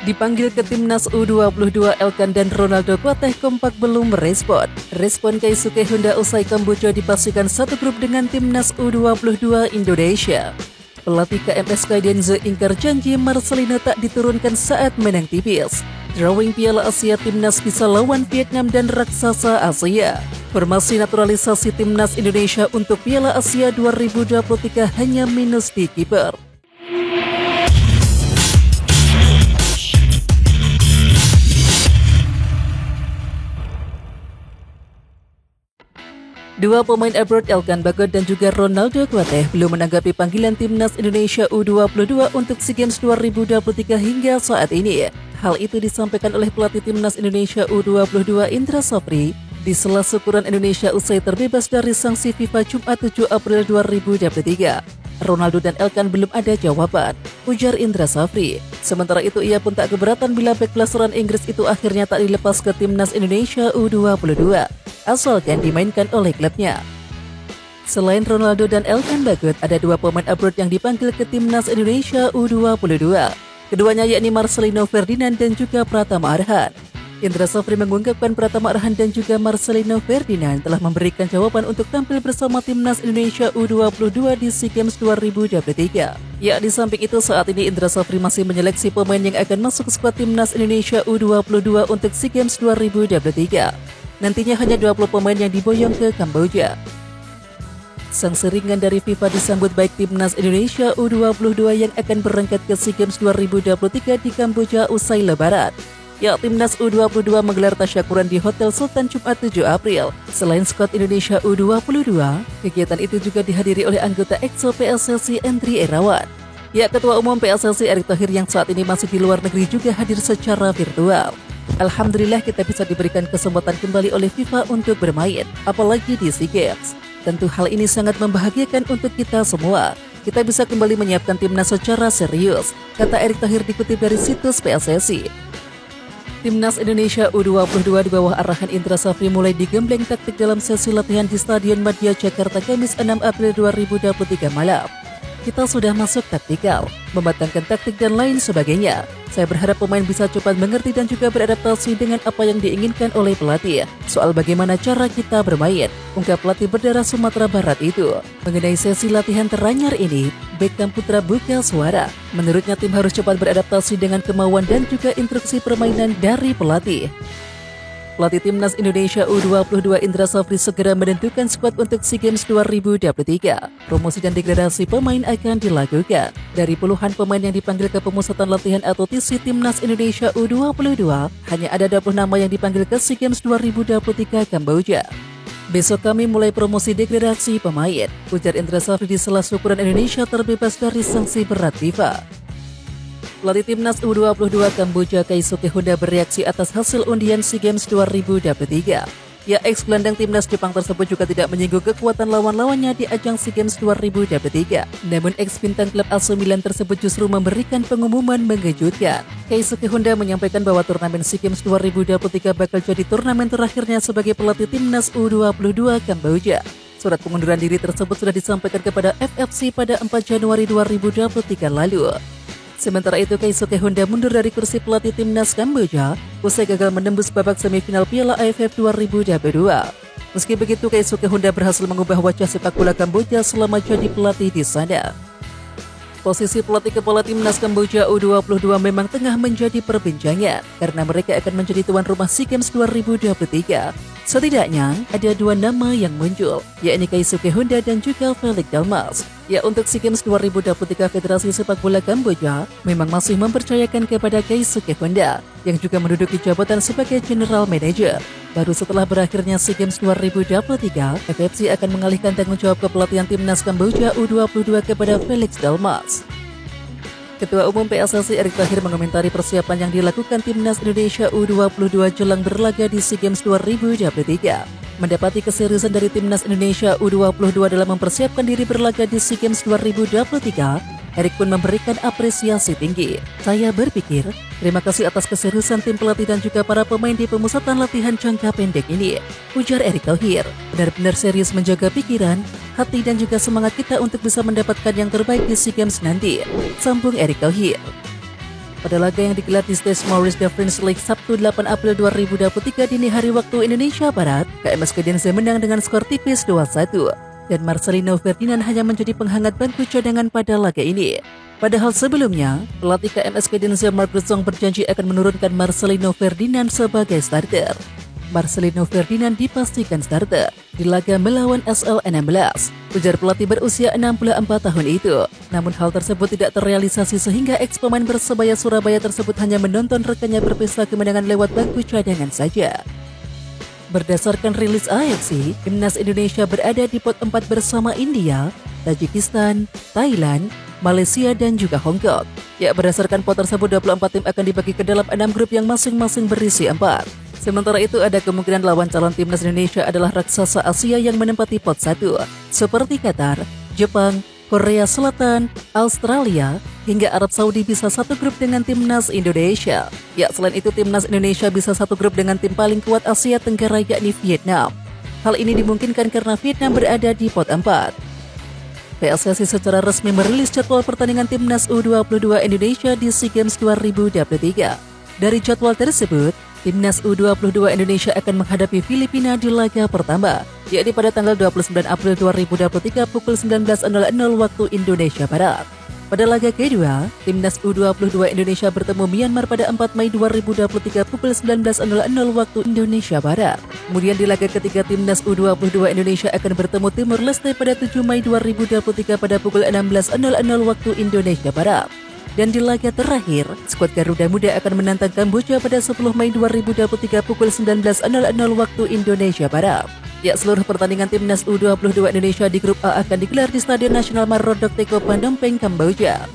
Dipanggil ke timnas U22, Elkan dan Ronaldo Kuateh kompak belum merespon. Respon Keisuke Honda usai Kamboja dipastikan satu grup dengan timnas U22 Indonesia. Pelatih KMS Kaidense ingkar janji Marcelino tak diturunkan saat menang tipis. Drawing Piala Asia timnas bisa lawan Vietnam dan raksasa Asia. Formasi naturalisasi timnas Indonesia untuk Piala Asia 2023 hanya minus di kiper. Dua pemain abroad Elkan Bagot dan juga Ronaldo Kuateh belum menanggapi panggilan timnas Indonesia U22 untuk SEA Games 2023 hingga saat ini. Hal itu disampaikan oleh pelatih timnas Indonesia U22 Indra Safri di sela syukuran Indonesia usai terbebas dari sanksi FIFA Jumat 7 April 2023. Ronaldo dan Elkan belum ada jawaban, ujar Indra Safri. Sementara itu ia pun tak keberatan bila bek peleseran Inggris itu akhirnya tak dilepas ke timnas Indonesia U22, asalkan dimainkan oleh klubnya. Selain Ronaldo dan Elkan Bagot, ada dua pemain abroad yang dipanggil ke timnas Indonesia U22. Keduanya yakni Marcelino Ferdinand dan juga Pratama Arhan. Indra Safri mengungkapkan Pratama Arhan dan juga Marcelino Ferdinand telah memberikan jawaban untuk tampil bersama timnas Indonesia U22 di SEA Games 2023. Ya, di samping itu saat ini Indra Safri masih menyeleksi pemain yang akan masuk skuad timnas Indonesia U22 untuk SEA Games 2023. Nantinya hanya 20 pemain yang diboyong ke Kamboja. Sanksi ringan dari FIFA disambut baik timnas Indonesia U22 yang akan berangkat ke SEA Games 2023 di Kamboja usai Lebaran. Ya, timnas U22 menggelar tasyakuran di Hotel Sultan Jumat 7 April. Selain skuad Indonesia U22, kegiatan itu juga dihadiri oleh anggota EXO PSSI Endri Irawan. Ya, Ketua Umum PSSI Erick Thohir yang saat ini masih di luar negeri juga hadir secara virtual. Alhamdulillah kita bisa diberikan kesempatan kembali oleh FIFA untuk bermain, apalagi di SEA Games. Tentu hal ini sangat membahagiakan untuk kita semua. Kita bisa kembali menyiapkan timnas secara serius, kata Erick Thohir dikutip dari situs PSSI. Timnas Indonesia U22 di bawah arahan Indra Safri mulai digembleng taktik dalam sesi latihan di Stadion Madia Jakarta Kamis 6 April 2023 malam. Kita sudah masuk taktikal, mematangkan taktik dan lain sebagainya. Saya berharap pemain bisa cepat mengerti dan juga beradaptasi dengan apa yang diinginkan oleh pelatih. Soal bagaimana cara kita bermain, ungkap pelatih berdarah Sumatera Barat itu. Mengenai sesi latihan teranyar ini, Beckham Putra buka suara. Menurutnya tim harus cepat beradaptasi dengan kemauan dan juga instruksi permainan dari pelatih. Pelatih timnas Indonesia U22 Indra Safri segera menentukan skuad untuk SEA Games 2023. Promosi dan degradasi pemain akan dilakukan. Dari puluhan pemain yang dipanggil ke pemusatan latihan atau TC timnas Indonesia U22, hanya ada 20 nama yang dipanggil ke SEA Games 2023 Kamboja. Besok kami mulai promosi degradasi pemain, ujar Indra Safri di sela syukuran Indonesia terbebas dari sanksi berat FIFA. Pelatih timnas U22 Kamboja Keisuke Honda bereaksi atas hasil undian SEA Games 2023. Ya, ex-gelandang timnas Jepang tersebut juga tidak menyinggung kekuatan lawan-lawannya di ajang SEA Games 2023. Namun ex-bintang klub AC Milan tersebut justru memberikan pengumuman mengejutkan. Keisuke Honda menyampaikan bahwa turnamen SEA Games 2023 bakal jadi turnamen terakhirnya sebagai pelatih timnas U22 Kamboja. Surat pengunduran diri tersebut sudah disampaikan kepada FFC pada 4 Januari 2023 lalu. Sementara itu, Keisuke Honda mundur dari kursi pelatih timnas Kamboja usai gagal menembus babak semifinal Piala AFF 2022. Meski begitu, Keisuke Honda berhasil mengubah wajah sepak bola Kamboja selama jadi pelatih di sana. Posisi pelatih kepala timnas Kamboja U22 memang tengah menjadi perbincangan karena mereka akan menjadi tuan rumah SEA Games 2023. Setidaknya ada dua nama yang muncul, yakni Keisuke Honda dan juga Felix Dalmas. Ya, untuk SEA Games 2023 Federasi Sepak Bola Kamboja memang masih mempercayakan kepada Keisuke Honda yang juga menduduki jabatan sebagai General Manager. Baru setelah berakhirnya SEA Games 2023, FFC akan mengalihkan tanggung jawab kepelatihan timnas Kamboja U22 kepada Felix Dalmas. Ketua Umum PSSI Erick Thohir mengomentari persiapan yang dilakukan timnas Indonesia U22 jelang berlaga di SEA Games 2023. Mendapati keseriusan dari timnas Indonesia U22 dalam mempersiapkan diri berlaga di SEA Games 2023, Erick pun memberikan apresiasi tinggi. Saya berpikir, terima kasih atas keseriusan tim pelatih dan juga para pemain di pemusatan latihan jangka pendek ini, ujar Erick Thohir. Benar-benar serius menjaga pikiran, hati dan juga semangat kita untuk bisa mendapatkan yang terbaik di SEA Games nanti, sambung Erick Thohir. pada laga yang digelar di Stade Maurice de France League Sabtu 8 April 2023 dini hari waktu Indonesia Barat, KMS Kedense menang dengan skor tipis 2-1 dan Marcelino Ferdinand hanya menjadi penghangat bangku cadangan pada laga ini. Padahal sebelumnya, pelatih KMS Kedense Marc Russong berjanji akan menurunkan Marcelino Ferdinand sebagai starter. Marcelino Ferdinand dipastikan starter di laga melawan SL16, ujar pelatih berusia 64 tahun itu. Namun hal tersebut tidak terrealisasi sehingga ex-pemain Persebaya Surabaya tersebut hanya menonton rekannya berpesta kemenangan lewat bangku cadangan saja. Berdasarkan rilis AFC, Timnas Indonesia berada di pot 4 bersama India, Tajikistan, Thailand, Malaysia dan juga Hong Kong. Ya, berdasarkan pot tersebut 24 tim akan dibagi ke dalam 6 grup yang masing-masing berisi 4. Sementara itu ada kemungkinan lawan calon Timnas Indonesia adalah raksasa Asia yang menempati pot 1, seperti Qatar, Jepang, Korea Selatan, Australia, hingga Arab Saudi bisa satu grup dengan Timnas Indonesia. Ya, selain itu Timnas Indonesia bisa satu grup dengan tim paling kuat Asia Tenggara yakni Vietnam. Hal ini dimungkinkan karena Vietnam berada di pot 4. PSSI secara resmi merilis jadwal pertandingan Timnas U22 Indonesia di SEA Games 2023. Dari jadwal tersebut, Timnas U22 Indonesia akan menghadapi Filipina di laga pertama, yakni pada tanggal 29 April 2023 pukul 19.00 waktu Indonesia Barat. Pada laga kedua, Timnas U22 Indonesia bertemu Myanmar pada 4 Mei 2023 pukul 19.00 waktu Indonesia Barat. Kemudian di laga ketiga, Timnas U22 Indonesia akan bertemu Timor Leste pada 7 Mei 2023 pada pukul 16.00 waktu Indonesia Barat. Dan di laga terakhir, skuad Garuda Muda akan menantang Kamboja pada 10 Mei 2023 pukul 19.00 waktu Indonesia Barat. Ya, seluruh pertandingan Timnas U22 Indonesia di grup A akan digelar di Stadion Nasional Marodok Teko Phnom Penh, Kamboja.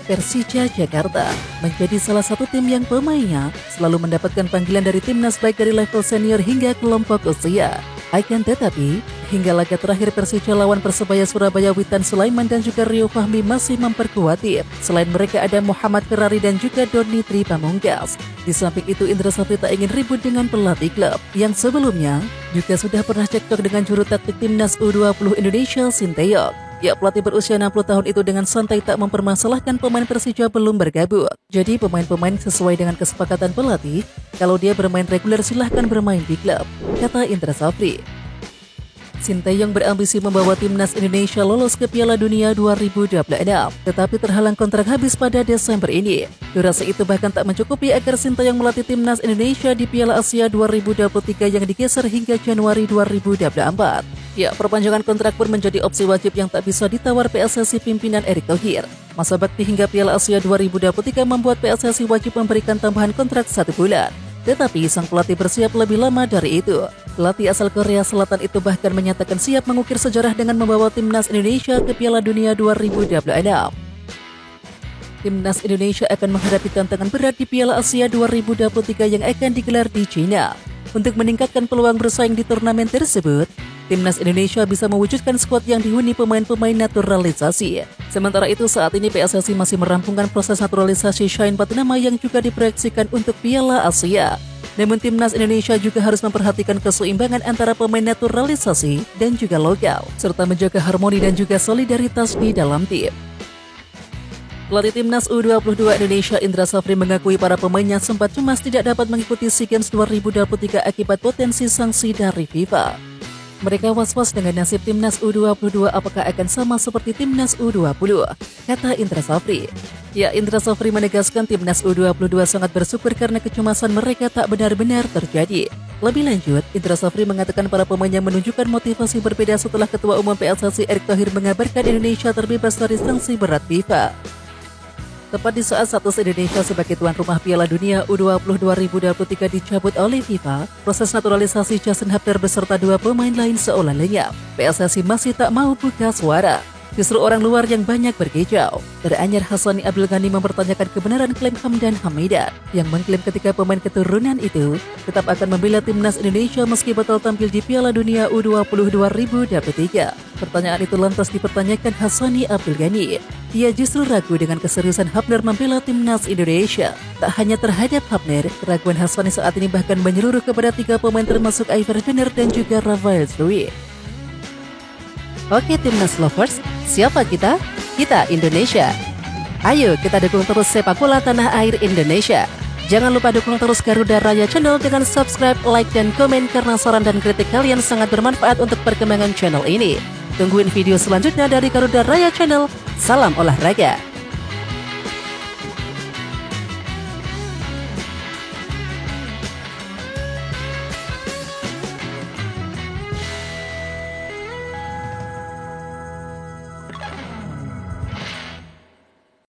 Persija Jakarta menjadi salah satu tim yang pemainnya selalu mendapatkan panggilan dari timnas baik dari level senior hingga kelompok usia. Akan tetapi, hingga laga terakhir Persija lawan Persebaya Surabaya, Witan Sulaiman dan juga Rio Fahmi masih memperkuat tim. Selain mereka ada Muhammad Ferrari dan juga Doni Tri Pamungkas. Di samping itu, Indra Safri tak ingin ribut dengan pelatih klub yang sebelumnya juga sudah pernah cekcok dengan juru taktik Timnas U20 Indonesia, Sinteyong. Ya, pelatih berusia 60 tahun itu dengan santai tak mempermasalahkan pemain Persija belum bergabung. Jadi pemain-pemain sesuai dengan kesepakatan pelatih, kalau dia bermain reguler silahkan bermain di klub, kata Indra Safri. Sinteyong berambisi membawa Timnas Indonesia lolos ke Piala Dunia 2026, tetapi terhalang kontrak habis pada Desember ini. Durasi itu bahkan tak mencukupi agar Sinteyong melatih Timnas Indonesia di Piala Asia 2023 yang digeser hingga Januari 2024. Ya, perpanjangan kontrak pun menjadi opsi wajib yang tak bisa ditawar PSSI pimpinan Erick Thohir. Masa bakti hingga Piala Asia 2023 membuat PSSI wajib memberikan tambahan kontrak 1 bulan. Tetapi sang pelatih bersiap lebih lama dari itu. Pelatih asal Korea Selatan itu bahkan menyatakan siap mengukir sejarah dengan membawa Timnas Indonesia ke Piala Dunia 2026. Timnas Indonesia akan menghadapi tantangan berat di Piala Asia 2023 yang akan digelar di China. Untuk meningkatkan peluang bersaing di turnamen tersebut, Timnas Indonesia bisa mewujudkan skuad yang dihuni pemain-pemain naturalisasi. Sementara itu saat ini PSSI masih merampungkan proses naturalisasi Shane Patinama yang juga diproyeksikan untuk Piala Asia. Namun Timnas Indonesia juga harus memperhatikan keseimbangan antara pemain naturalisasi dan juga lokal, serta menjaga harmoni dan juga solidaritas di dalam tim. Pelatih Timnas U22 Indonesia Indra Safri mengakui para pemainnya sempat cemas tidak dapat mengikuti SEA Games 2023 akibat potensi sanksi dari FIFA. Mereka was-was dengan nasib Timnas U22 apakah akan sama seperti Timnas U20, kata Indra Safri. Ya, Indra Safri menegaskan Timnas U22 sangat bersyukur karena kecemasan mereka tak benar-benar terjadi. Lebih lanjut, Indra Safri mengatakan para pemainnya menunjukkan motivasi berbeda setelah Ketua Umum PSSI Erick Thohir mengabarkan Indonesia terbebas dari sanksi berat FIFA. Tepat di saat status Indonesia sebagai tuan rumah Piala Dunia U20 2023 dicabut oleh FIFA, proses naturalisasi Jason Hapner beserta 2 pemain lain seolah lenyap. PSSI masih tak mau buka suara. Justru orang luar yang banyak berkicau. Teranyar Hassani Abdul Ghani mempertanyakan kebenaran klaim Hamdan Hamidan yang mengklaim ketika pemain keturunan itu tetap akan membela Timnas Indonesia meski batal tampil di Piala Dunia U20 2023. Pertanyaan itu lantas dipertanyakan Hassani Abdul Ghani. Dia justru ragu dengan keseriusan Hapner membela Timnas Indonesia. Tak hanya terhadap Hapner, keraguan Hassani saat ini bahkan menyeluruh kepada 3 pemain termasuk Ivar Jenner dan juga Rafael Struijk. Oke Timnas Lovers, siapa kita? Kita Indonesia. Ayo kita dukung terus sepak bola tanah air Indonesia. Jangan lupa dukung terus Garuda Raya Channel dengan subscribe, like, dan komen karena saran dan kritik kalian sangat bermanfaat untuk perkembangan channel ini. Tungguin video selanjutnya dari Garuda Raya Channel. Salam olahraga.